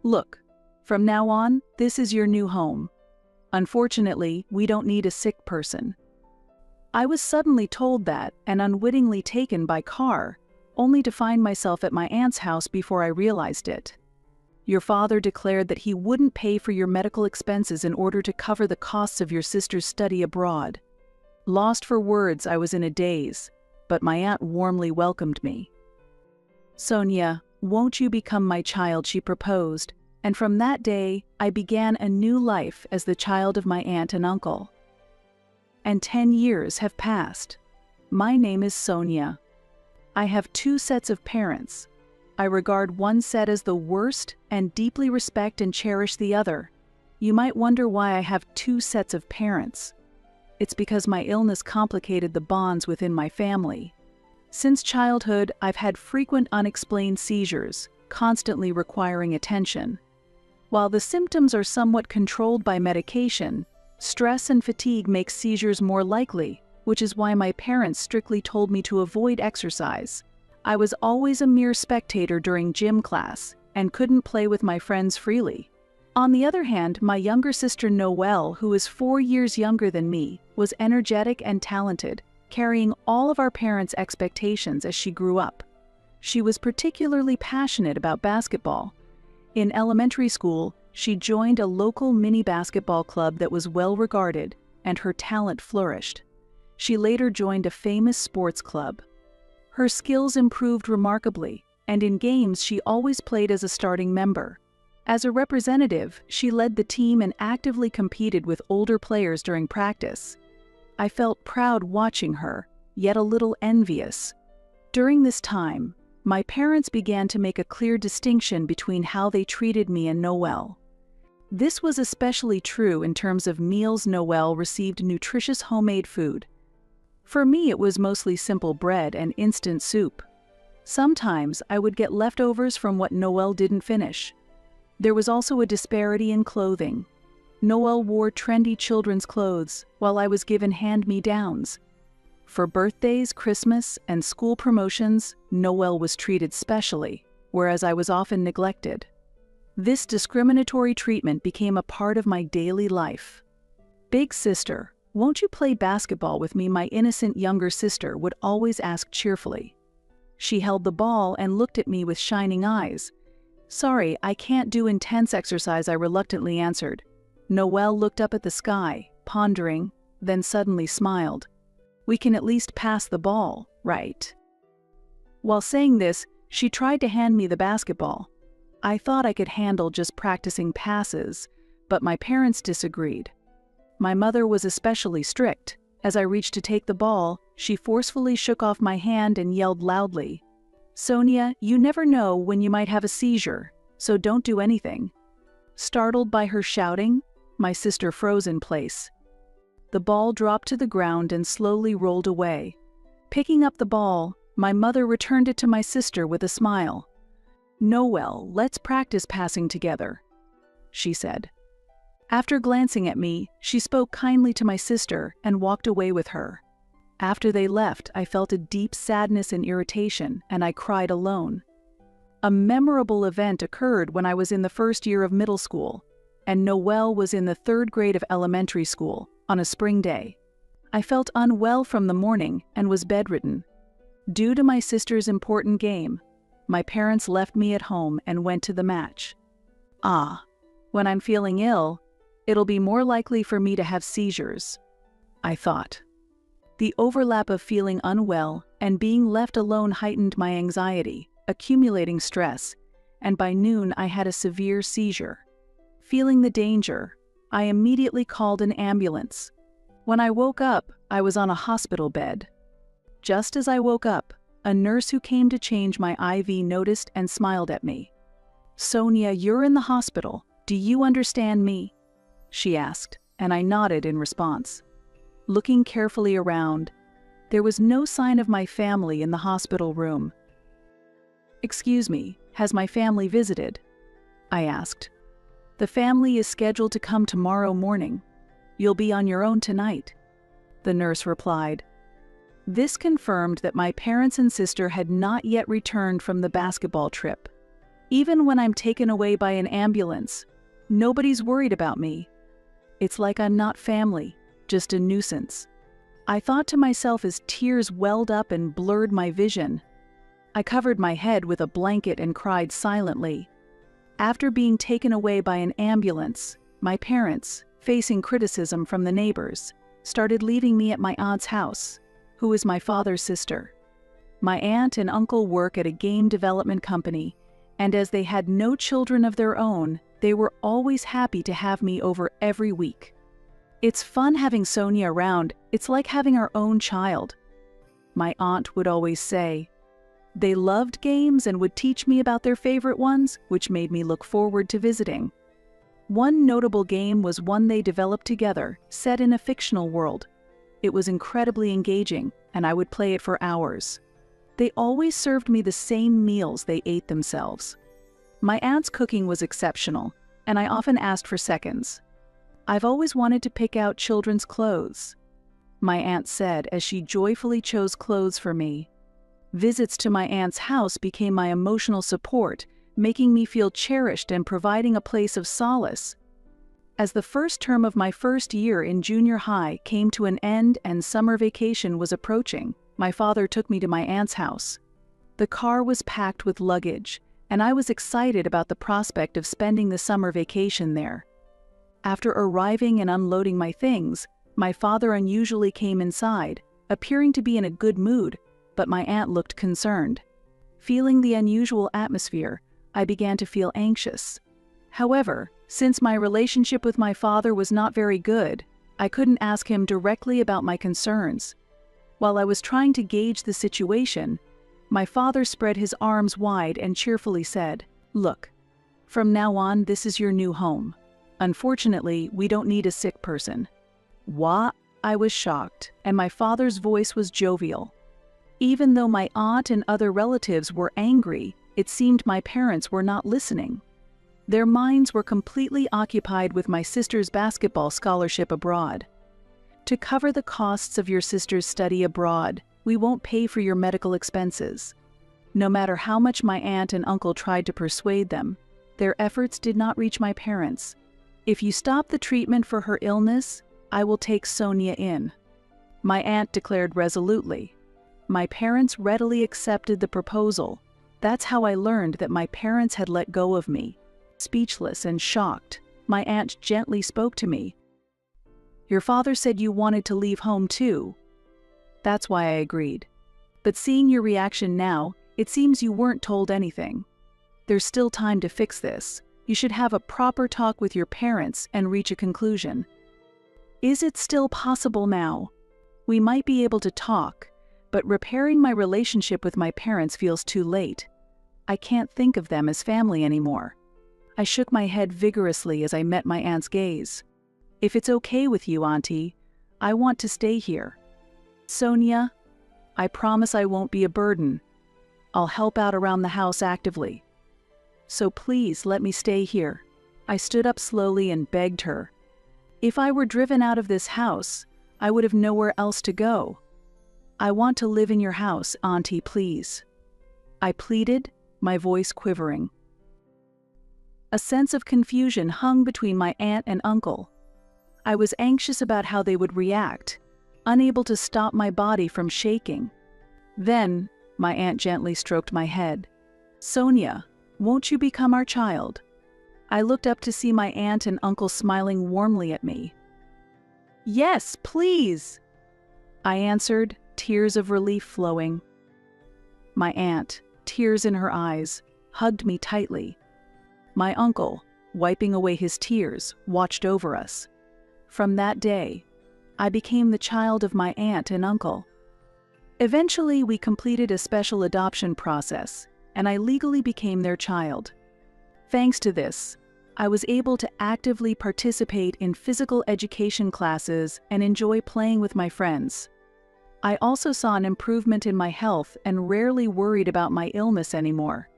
Look, from now on, this is your new home. Unfortunately, we don't need a sick person." I was suddenly told that and unwittingly taken by car, only to find myself at my aunt's house before I realized it. "Your father declared that he wouldn't pay for your medical expenses in order to cover the costs of your sister's study abroad." Lost for words, I was in a daze, but my aunt warmly welcomed me. "Sonia, won't you become my child?" she proposed, and from that day, I began a new life as the child of my aunt and uncle. And 10 years have passed. My name is Sonia. I have 2 sets of parents. I regard one set as the worst and deeply respect and cherish the other. You might wonder why I have 2 sets of parents. It's because my illness complicated the bonds within my family. Since childhood, I've had frequent unexplained seizures, constantly requiring attention. While the symptoms are somewhat controlled by medication, stress and fatigue make seizures more likely, which is why my parents strictly told me to avoid exercise. I was always a mere spectator during gym class and couldn't play with my friends freely. On the other hand, my younger sister Noelle, who is 4 years younger than me, was energetic and talented, carrying all of our parents' expectations as she grew up. She was particularly passionate about basketball. In elementary school, she joined a local mini basketball club that was well regarded, and her talent flourished. She later joined a famous sports club. Her skills improved remarkably, and in games she always played as a starting member. As a representative, she led the team and actively competed with older players during practice. I felt proud watching her, yet a little envious. During this time, my parents began to make a clear distinction between how they treated me and Noelle. This was especially true in terms of meals. Noelle received nutritious homemade food. For me, it was mostly simple bread and instant soup. Sometimes I would get leftovers from what Noelle didn't finish. There was also a disparity in clothing. Noelle wore trendy children's clothes, while I was given hand-me-downs. For birthdays, Christmas, and school promotions, Noelle was treated specially, whereas I was often neglected. This discriminatory treatment became a part of my daily life. "Big sister, won't you play basketball with me?" my innocent younger sister would always ask cheerfully. She held the ball and looked at me with shining eyes. "Sorry, I can't do intense exercise," I reluctantly answered. Noelle looked up at the sky, pondering, then suddenly smiled. "We can at least pass the ball, right?" While saying this, she tried to hand me the basketball. I thought I could handle just practicing passes, but my parents disagreed. My mother was especially strict. As I reached to take the ball, she forcefully shook off my hand and yelled loudly, "Sonia, you never know when you might have a seizure, so don't do anything." Startled by her shouting, my sister froze in place. The ball dropped to the ground and slowly rolled away. Picking up the ball, my mother returned it to my sister with a smile. "Noelle, let's practice passing together," she said. After glancing at me, she spoke kindly to my sister and walked away with her. After they left, I felt a deep sadness and irritation, and I cried alone. A memorable event occurred when I was in the first year of middle school, and Noelle was in the 3rd grade of elementary school, on a spring day. I felt unwell from the morning and was bedridden. Due to my sister's important game, my parents left me at home and went to the match. When I'm feeling ill, it'll be more likely for me to have seizures, I thought. The overlap of feeling unwell and being left alone heightened my anxiety, accumulating stress, and by noon I had a severe seizure. Feeling the danger, I immediately called an ambulance. When I woke up, I was on a hospital bed. Just as I woke up, a nurse who came to change my IV noticed and smiled at me. "Sonia, you're in the hospital. Do you understand me?" she asked, and I nodded in response. Looking carefully around, there was no sign of my family in the hospital room. "Excuse me, has my family visited?" I asked. "The family is scheduled to come tomorrow morning. You'll be on your own tonight," the nurse replied. This confirmed that my parents and sister had not yet returned from the basketball trip. Even when I'm taken away by an ambulance, nobody's worried about me. It's like I'm not family, just a nuisance. I thought to myself as tears welled up and blurred my vision. I covered my head with a blanket and cried silently. After being taken away by an ambulance, my parents, facing criticism from the neighbors, started leaving me at my aunt's house, who is my father's sister. My aunt and uncle work at a game development company, and as they had no children of their own, they were always happy to have me over every week. It's fun having Sonia around. It's like having our own child, my aunt would always say. They loved games and would teach me about their favorite ones, which made me look forward to visiting. One notable game was one they developed together, set in a fictional world. It was incredibly engaging, and I would play it for hours. They always served me the same meals they ate themselves. My aunt's cooking was exceptional, and I often asked for seconds. I've always wanted to pick out children's clothes, my aunt said as she joyfully chose clothes for me. Visits to my aunt's house became my emotional support, making me feel cherished and providing a place of solace. As the first term of my first year in junior high came to an end and summer vacation was approaching, my father took me to my aunt's house. The car was packed with luggage, and I was excited about the prospect of spending the summer vacation there. After arriving and unloading my things, my father unusually came inside, appearing to be in a good mood, but my aunt looked concerned. Feeling the unusual atmosphere, I began to feel anxious. However, since my relationship with my father was not very good, I couldn't ask him directly about my concerns. While I was trying to gauge the situation, my father spread his arms wide and cheerfully said, "Look, from now on, this is your new home. Unfortunately, we don't need a sick person." What? I was shocked, and my father's voice was jovial. Even though my aunt and other relatives were angry, it seemed my parents were not listening. Their minds were completely occupied with my sister's basketball scholarship abroad. "To cover the costs of your sister's study abroad, we won't pay for your medical expenses." No matter how much my aunt and uncle tried to persuade them, their efforts did not reach my parents. "If you stop the treatment for her illness, I will take Sonia in," my aunt declared resolutely. My parents readily accepted the proposal. That's how I learned that my parents had let go of me. Speechless and shocked, my aunt gently spoke to me. "Your father said you wanted to leave home too." That's why I agreed. "But seeing your reaction now, it seems you weren't told anything. There's still time to fix this. You should have a proper talk with your parents and reach a conclusion." Is it still possible now? We might be able to talk, but repairing my relationship with my parents feels too late. I can't think of them as family anymore. I shook my head vigorously as I met my aunt's gaze. "If it's okay with you, Auntie, I want to stay here. Sonia, I promise I won't be a burden. I'll help out around the house actively. So please let me stay here." I stood up slowly and begged her. "If I were driven out of this house, I would have nowhere else to go. I want to live in your house, Auntie, please." I pleaded, my voice quivering. A sense of confusion hung between my aunt and uncle. I was anxious about how they would react, unable to stop my body from shaking. Then, my aunt gently stroked my head. "Sonia, won't you become our child?" I looked up to see my aunt and uncle smiling warmly at me. "Yes, please," I answered, tears of relief flowing. My aunt, tears in her eyes, hugged me tightly. My uncle, wiping away his tears, watched over us. From that day, I became the child of my aunt and uncle. Eventually, we completed a special adoption process, and I legally became their child. Thanks to this, I was able to actively participate in physical education classes and enjoy playing with my friends. I also saw an improvement in my health and rarely worried about my illness anymore.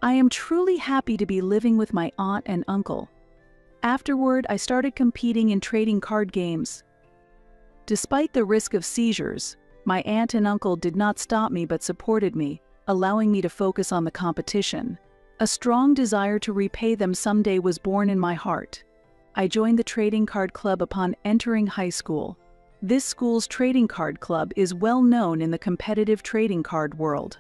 I am truly happy to be living with my aunt and uncle. Afterward, I started competing in trading card games. Despite the risk of seizures, my aunt and uncle did not stop me but supported me, allowing me to focus on the competition. A strong desire to repay them someday was born in my heart. I joined the trading card club upon entering high school. This school's trading card club is well known in the competitive trading card world.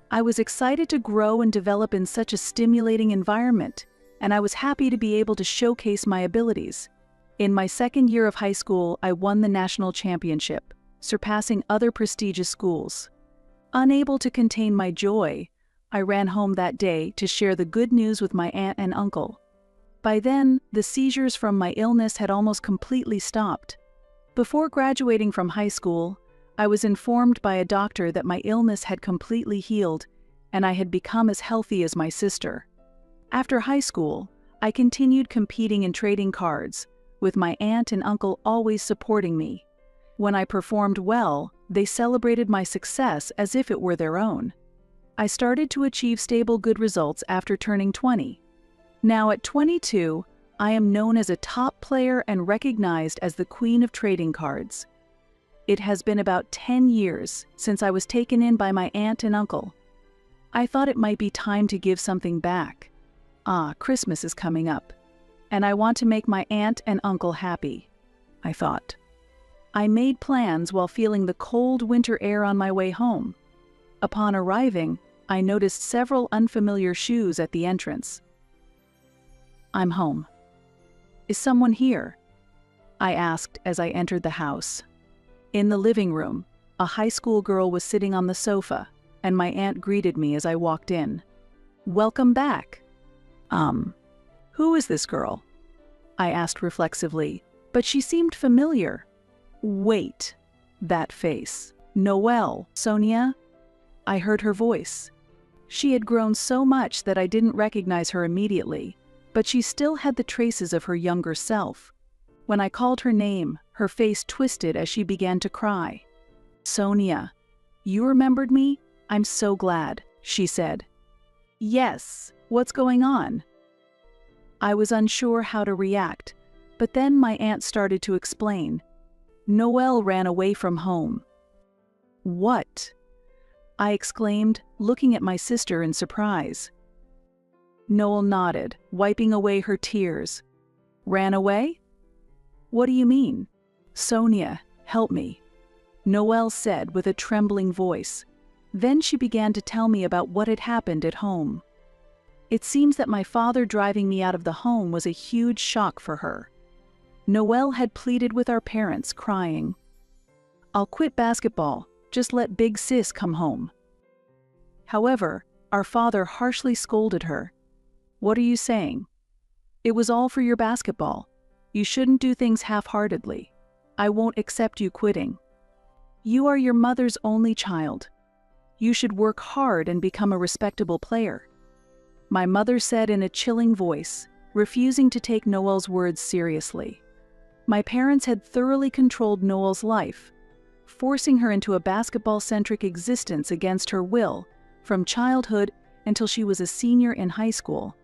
I was excited to grow and develop in such a stimulating environment, and I was happy to be able to showcase my abilities. In my second year of high school, I won the national championship, surpassing other prestigious schools. Unable to contain my joy, I ran home that day to share the good news with my aunt and uncle. By then, the seizures from my illness had almost completely stopped. Before graduating from high school, I was informed by a doctor that my illness had completely healed and I had become as healthy as my sister. After high school, I continued competing in trading cards, with my aunt and uncle always supporting me. When I performed well, they celebrated my success as if it were their own. I started to achieve stable good results after turning 20. Now at 22, I am known as a top player and recognized as the queen of trading cards. It has been about 10 years since I was taken in by my aunt and uncle. I thought it might be time to give something back. Christmas is coming up, and I want to make my aunt and uncle happy, I thought. I made plans while feeling the cold winter air on my way home. Upon arriving, I noticed several unfamiliar shoes at the entrance. I'm home. Is someone here? I asked as I entered the house. In the living room, a high school girl was sitting on the sofa, and my aunt greeted me as I walked in. Welcome back. Who is this girl? I asked reflexively, but she seemed familiar. Wait, that face. Noelle, Sonia? I heard her voice. She had grown so much that I didn't recognize her immediately, but she still had the traces of her younger self. When I called her name, her face twisted as she began to cry. Sonia, you remembered me? I'm so glad, she said. Yes, what's going on? I was unsure how to react, but then my aunt started to explain. Noelle ran away from home. What? I exclaimed, looking at my sister in surprise. Noelle nodded, wiping away her tears. Ran away? What do you mean? Sonia, help me, Noelle said with a trembling voice. Then she began to tell me about what had happened at home. It seems that my father driving me out of the home was a huge shock for her. Noelle had pleaded with our parents, crying, I'll quit basketball, just let big sis come home. However, our father harshly scolded her. What are you saying? It was all for your basketball. You shouldn't do things half-heartedly. I won't accept you quitting. You are your mother's only child. You should work hard and become a respectable player. My mother said in a chilling voice, refusing to take Noelle's words seriously. My parents had thoroughly controlled Noelle's life, forcing her into a basketball-centric existence against her will, from childhood until she was a senior in high school.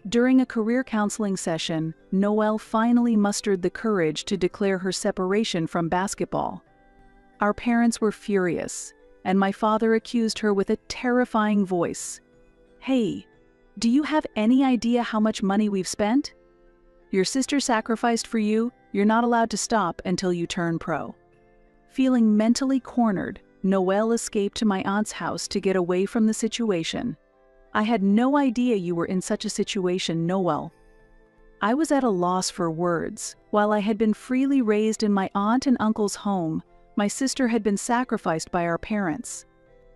During a career counseling session, Noelle finally mustered the courage to declare her separation from basketball. Our parents were furious, and my father accused her with a terrifying voice. Hey, do you have any idea how much money we've spent? Your sister sacrificed for you, you're not allowed to stop until you turn pro. Feeling mentally cornered, Noelle escaped to my aunt's house to get away from the situation. I had no idea you were in such a situation, Noelle. I was at a loss for words. While I had been freely raised in my aunt and uncle's home, my sister had been sacrificed by our parents.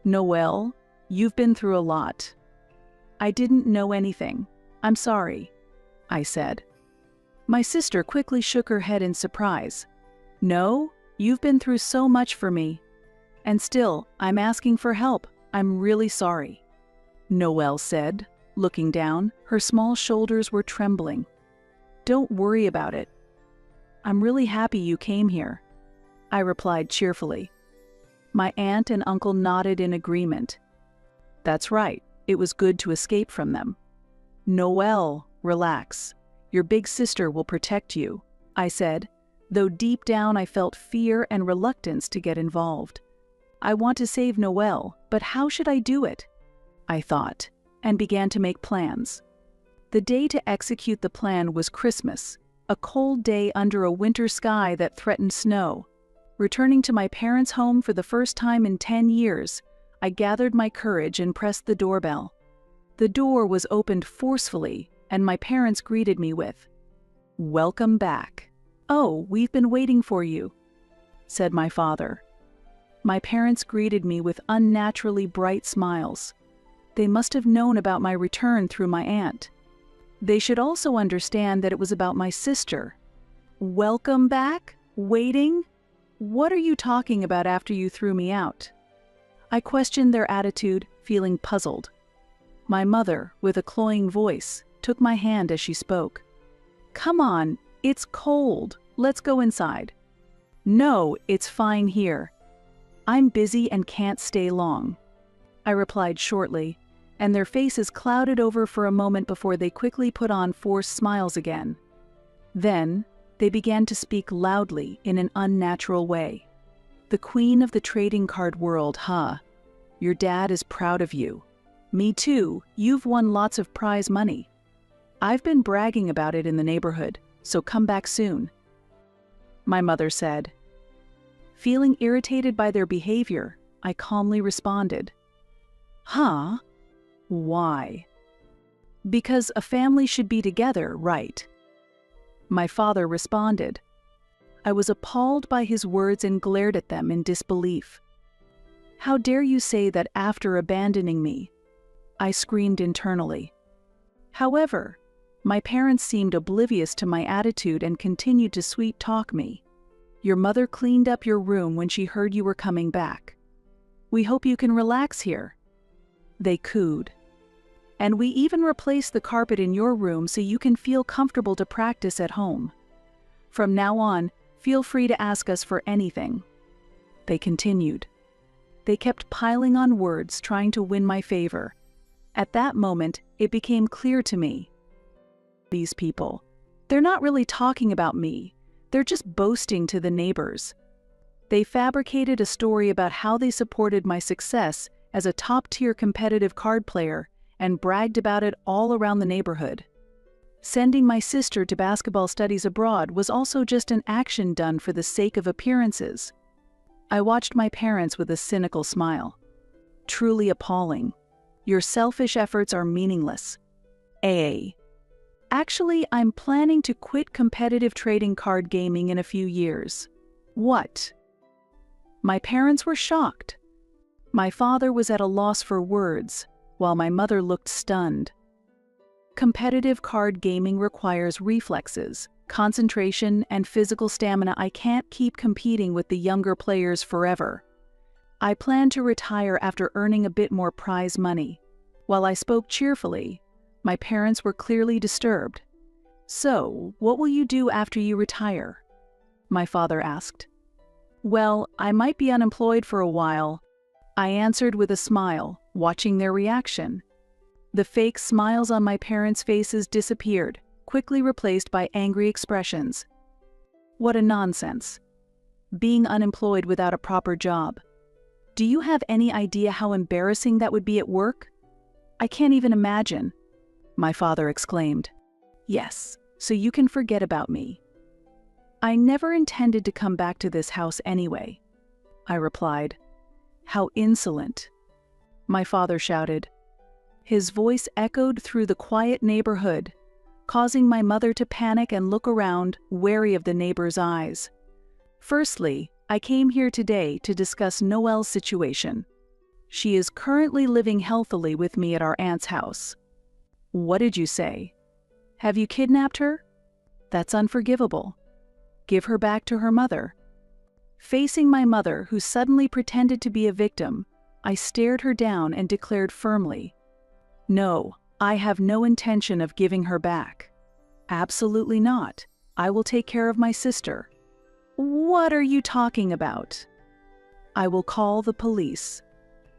Noelle, you've been through a lot. I didn't know anything. I'm sorry, I said. My sister quickly shook her head in surprise. No, you've been through so much for me. And still, I'm asking for help. I'm really sorry, Noelle said, looking down. Her small shoulders were trembling. Don't worry about it. I'm really happy you came here, I replied cheerfully. My aunt and uncle nodded in agreement. That's right, it was good to escape from them. Noelle, relax. Your big sister will protect you, I said, though deep down I felt fear and reluctance to get involved. I want to save Noelle, but how should I do it? I thought. and began to make plans. The day to execute the plan was Christmas, a cold day under a winter sky that threatened snow. Returning to my parents' home for the first time in 10 years, I gathered my courage and pressed the doorbell. The door was opened forcefully, and my parents greeted me with, "Welcome back." "Oh, we've been waiting for you," said my father. My parents greeted me with unnaturally bright smiles. They must have known about my return through my aunt. They should also understand that it was about my sister. "Welcome back? Waiting? What are you talking about after you threw me out?" I questioned their attitude, feeling puzzled. My mother, with a cloying voice, took my hand as she spoke. "Come on, it's cold. Let's go inside." "No, it's fine here. I'm busy and can't stay long," I replied shortly, and their faces clouded over for a moment before they quickly put on forced smiles again. Then, they began to speak loudly in an unnatural way. "The queen of the trading card world, huh? Your dad is proud of you. Me too, you've won lots of prize money. I've been bragging about it in the neighborhood, so come back soon," my mother said. Feeling irritated by their behavior, I calmly responded, "Huh? Why?" "Because a family should be together, right?" my father responded. I was appalled by his words and glared at them in disbelief. "How dare you say that after abandoning me?" I screamed internally. However, my parents seemed oblivious to my attitude and continued to sweet-talk me. "Your mother cleaned up your room when she heard you were coming back. We hope you can relax here," they cooed. "And we even replaced the carpet in your room so you can feel comfortable to practice at home. From now on, feel free to ask us for anything," they continued. They kept piling on words, trying to win my favor. At that moment, it became clear to me. These people, they're not really talking about me. They're just boasting to the neighbors. They fabricated a story about how they supported my success as a top-tier competitive card player and bragged about it all around the neighborhood. Sending my sister to basketball studies abroad was also just an action done for the sake of appearances. I watched my parents with a cynical smile. Truly appalling. Your selfish efforts are meaningless. Actually, I'm planning to quit competitive trading card gaming in a few years. What? My parents were shocked. My father was at a loss for words, while my mother looked stunned. Competitive card gaming requires reflexes, concentration, and physical stamina. I can't keep competing with the younger players forever. I plan to retire after earning a bit more prize money. While I spoke cheerfully, my parents were clearly disturbed. "So, what will you do after you retire?" my father asked. "Well, I might be unemployed for a while," I answered with a smile, watching their reaction. The fake smiles on my parents' faces disappeared, quickly replaced by angry expressions. What a nonsense. Being unemployed without a proper job. Do you have any idea how embarrassing that would be at work? I can't even imagine, my father exclaimed. Yes, so you can forget about me. I never intended to come back to this house anyway, I replied. How insolent, my father shouted. His voice echoed through the quiet neighborhood, causing my mother to panic and look around, wary of the neighbors' eyes. Firstly, I came here today to discuss Noelle's situation. She is currently living healthily with me at our aunt's house. What did you say? Have you kidnapped her? That's unforgivable. Give her back to her mother. Facing my mother, who suddenly pretended to be a victim, I stared her down and declared firmly, No, I have no intention of giving her back. Absolutely not. I will take care of my sister. What are you talking about? I will call the police.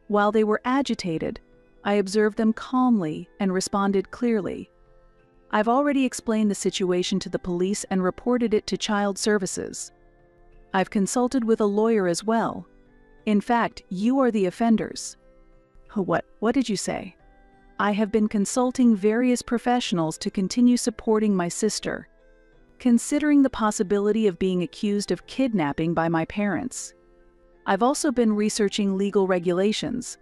While they were agitated, I observed them calmly and responded clearly. I've already explained the situation to the police and reported it to Child Services. I've consulted with a lawyer as well. In fact, you are the offenders. What did you say? I have been consulting various professionals to continue supporting my sister, considering the possibility of being accused of kidnapping by my parents. I've also been researching legal regulations.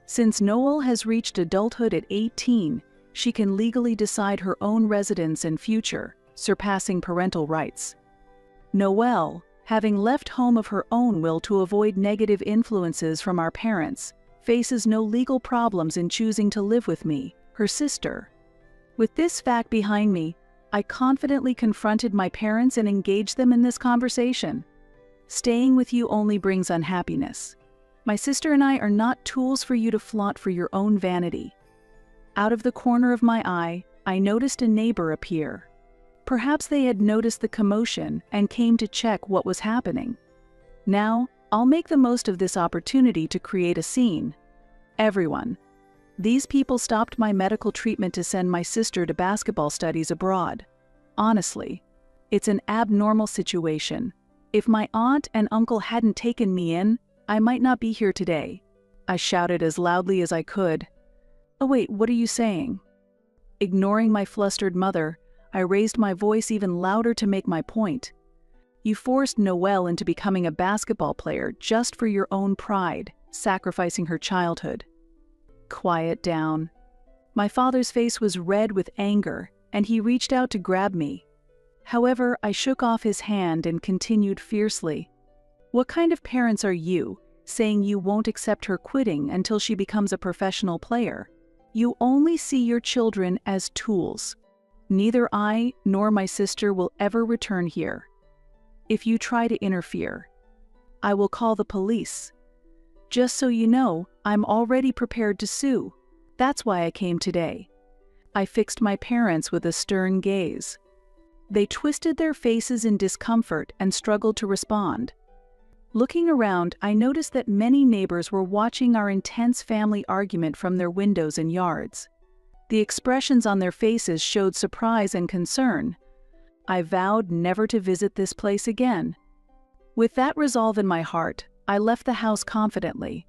Since Noelle has reached adulthood at 18, she can legally decide her own residence and future, surpassing parental rights. Noelle, having left home of her own will to avoid negative influences from our parents, faces no legal problems in choosing to live with me, her sister. With this fact behind me, I confidently confronted my parents and engaged them in this conversation. Staying with you only brings unhappiness. My sister and I are not tools for you to flaunt for your own vanity. Out of the corner of my eye, I noticed a neighbor appear. Perhaps they had noticed the commotion and came to check what was happening. Now, I'll make the most of this opportunity to create a scene. Everyone. These people stopped my medical treatment to send my sister to basketball studies abroad. Honestly, it's an abnormal situation. If my aunt and uncle hadn't taken me in, I might not be here today. I shouted as loudly as I could. Oh wait, what are you saying? Ignoring my flustered mother, I raised my voice even louder to make my point. You forced Noelle into becoming a basketball player just for your own pride, sacrificing her childhood. Quiet down. My father's face was red with anger, and he reached out to grab me. However, I shook off his hand and continued fiercely. What kind of parents are you, saying you won't accept her quitting until she becomes a professional player? You only see your children as tools. Neither I nor my sister will ever return here. If you try to interfere, I will call the police. Just so you know, I'm already prepared to sue. That's why I came today. I fixed my parents with a stern gaze. They twisted their faces in discomfort and struggled to respond. Looking around, I noticed that many neighbors were watching our intense family argument from their windows and yards. The expressions on their faces showed surprise and concern. I vowed never to visit this place again. With that resolve in my heart, I left the house confidently.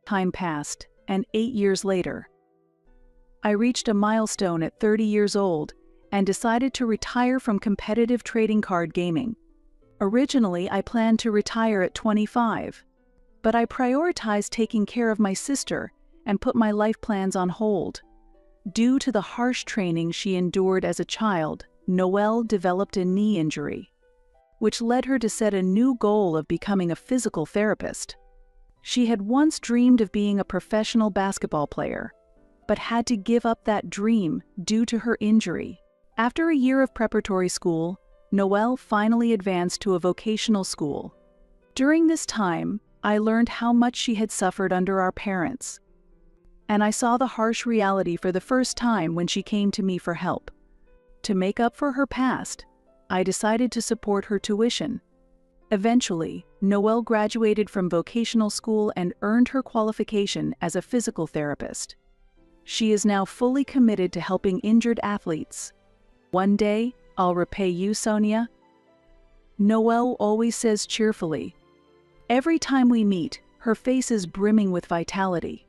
Time passed, and 8 years later, I reached a milestone at 30 years old and decided to retire from competitive trading card gaming. Originally, I planned to retire at 25, but I prioritized taking care of my sister and put my life plans on hold. Due to the harsh training she endured as a child, Noelle developed a knee injury, which led her to set a new goal of becoming a physical therapist. She had once dreamed of being a professional basketball player, but had to give up that dream due to her injury. After a year of preparatory school, Noelle finally advanced to a vocational school. During this time, I learned how much she had suffered under our parents, and I saw the harsh reality for the first time when she came to me for help. To make up for her past, I decided to support her tuition. Eventually, Noelle graduated from vocational school and earned her qualification as a physical therapist. She is now fully committed to helping injured athletes. One day, I'll repay you, Sonia. Noelle always says cheerfully. Every time we meet, her face is brimming with vitality.